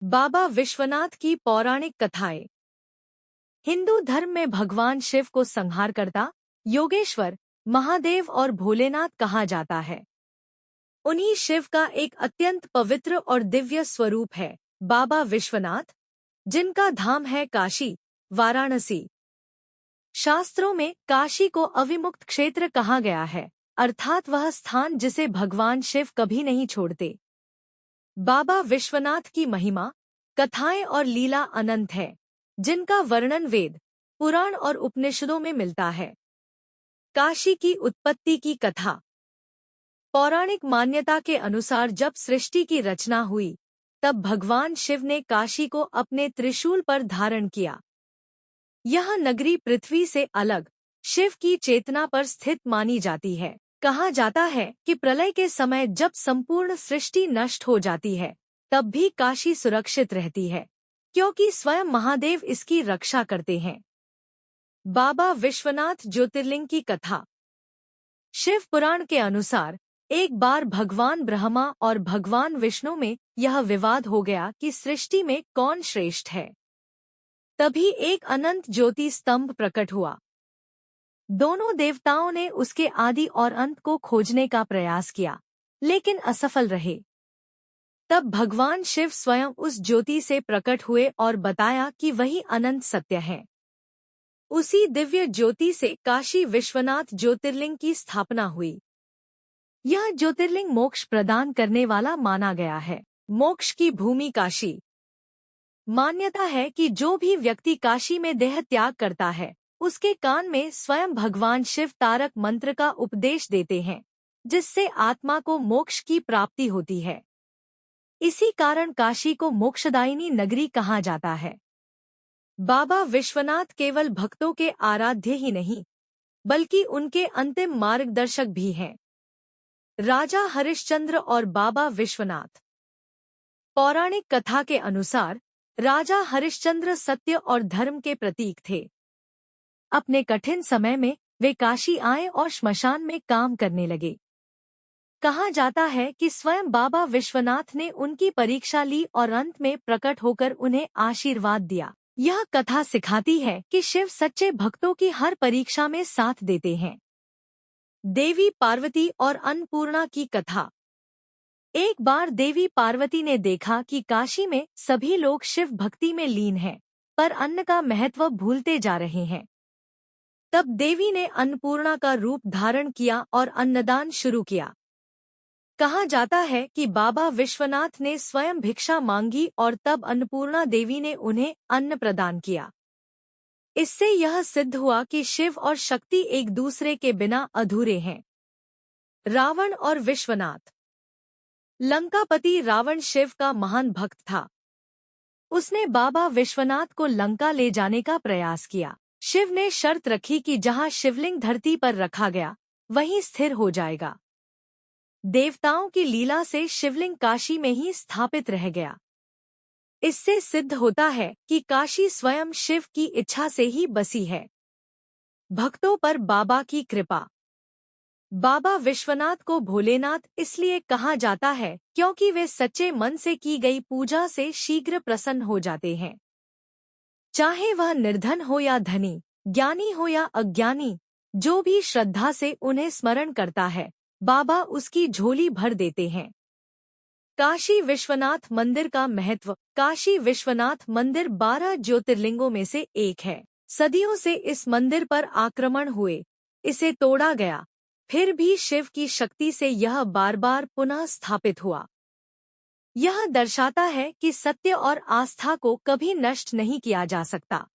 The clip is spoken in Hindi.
बाबा विश्वनाथ की पौराणिक कथाएं। हिंदू धर्म में भगवान शिव को संहारकर्ता, योगेश्वर, महादेव और भोलेनाथ कहा जाता है। उन्हीं शिव का एक अत्यंत पवित्र और दिव्य स्वरूप है बाबा विश्वनाथ, जिनका धाम है काशी, वाराणसी। शास्त्रों में काशी को अविमुक्त क्षेत्र कहा गया है, अर्थात वह स्थान जिसे भगवान शिव कभी नहीं छोड़ते। बाबा विश्वनाथ की महिमा, कथाएं और लीला अनंत है, जिनका वर्णन वेद, पुराण और उपनिषदों में मिलता है। काशी की उत्पत्ति की कथा। पौराणिक मान्यता के अनुसार जब सृष्टि की रचना हुई, तब भगवान शिव ने काशी को अपने त्रिशूल पर धारण किया। यह नगरी पृथ्वी से अलग, शिव की चेतना पर स्थित मानी जाती है। कहा जाता है कि प्रलय के समय जब संपूर्ण सृष्टि नष्ट हो जाती है, तब भी काशी सुरक्षित रहती है, क्योंकि स्वयं महादेव इसकी रक्षा करते हैं। बाबा विश्वनाथ ज्योतिर्लिंग की कथा। शिव पुराण के अनुसार एक बार भगवान ब्रह्मा और भगवान विष्णु में यह विवाद हो गया कि सृष्टि में कौन श्रेष्ठ है। तभी एक अनंत ज्योति स्तंभ प्रकट हुआ। दोनों देवताओं ने उसके आदि और अंत को खोजने का प्रयास किया, लेकिन असफल रहे। तब भगवान शिव स्वयं उस ज्योति से प्रकट हुए और बताया कि वही अनंत सत्य है। उसी दिव्य ज्योति से काशी विश्वनाथ ज्योतिर्लिंग की स्थापना हुई। यह ज्योतिर्लिंग मोक्ष प्रदान करने वाला माना गया है। मोक्ष की भूमि काशी। मान्यता है कि जो भी व्यक्ति काशी में देह त्याग करता है, उसके कान में स्वयं भगवान शिव तारक मंत्र का उपदेश देते हैं, जिससे आत्मा को मोक्ष की प्राप्ति होती है। इसी कारण काशी को मोक्षदायिनी नगरी कहा जाता है। बाबा विश्वनाथ केवल भक्तों के आराध्य ही नहीं, बल्कि उनके अंतिम मार्गदर्शक भी हैं। राजा हरिश्चंद्र और बाबा विश्वनाथ। पौराणिक कथा के अनुसार राजा हरिश्चंद्र सत्य और धर्म के प्रतीक थे। अपने कठिन समय में वे काशी आए और श्मशान में काम करने लगे। कहा जाता है कि स्वयं बाबा विश्वनाथ ने उनकी परीक्षा ली और अंत में प्रकट होकर उन्हें आशीर्वाद दिया। यह कथा सिखाती है कि शिव सच्चे भक्तों की हर परीक्षा में साथ देते हैं। देवी पार्वती और अन्नपूर्णा की कथा। एक बार देवी पार्वती ने देखा कि काशी में सभी लोग शिव भक्ति में लीन हैं, पर अन्न का महत्व भूलते जा रहे हैं। तब देवी ने अन्नपूर्णा का रूप धारण किया और अन्नदान शुरू किया। कहा जाता है कि बाबा विश्वनाथ ने स्वयं भिक्षा मांगी और तब अन्नपूर्णा देवी ने उन्हें अन्न प्रदान किया। इससे यह सिद्ध हुआ कि शिव और शक्ति एक दूसरे के बिना अधूरे हैं। रावण और विश्वनाथ। लंकापति रावण शिव का महान भक्त था। उसने बाबा विश्वनाथ को लंका ले जाने का प्रयास किया। शिव ने शर्त रखी कि जहां शिवलिंग धरती पर रखा गया, वहीं स्थिर हो जाएगा। देवताओं की लीला से शिवलिंग काशी में ही स्थापित रह गया। इससे सिद्ध होता है कि काशी स्वयं शिव की इच्छा से ही बसी है। भक्तों पर बाबा की कृपा। बाबा विश्वनाथ को भोलेनाथ इसलिए कहा जाता है क्योंकि वे सच्चे मन से की गई पूजा से शीघ्र प्रसन्न हो जाते हैं। चाहे वह निर्धन हो या धनी, ज्ञानी हो या अज्ञानी, जो भी श्रद्धा से उन्हें स्मरण करता है, बाबा उसकी झोली भर देते हैं। काशी विश्वनाथ मंदिर का महत्व। काशी विश्वनाथ मंदिर 12 ज्योतिर्लिंगों में से एक है। सदियों से इस मंदिर पर आक्रमण हुए, इसे तोड़ा गया, फिर भी शिव की शक्ति से यह बार बार पुनः स्थापित हुआ। यह दर्शाता है कि सत्य और आस्था को कभी नष्ट नहीं किया जा सकता।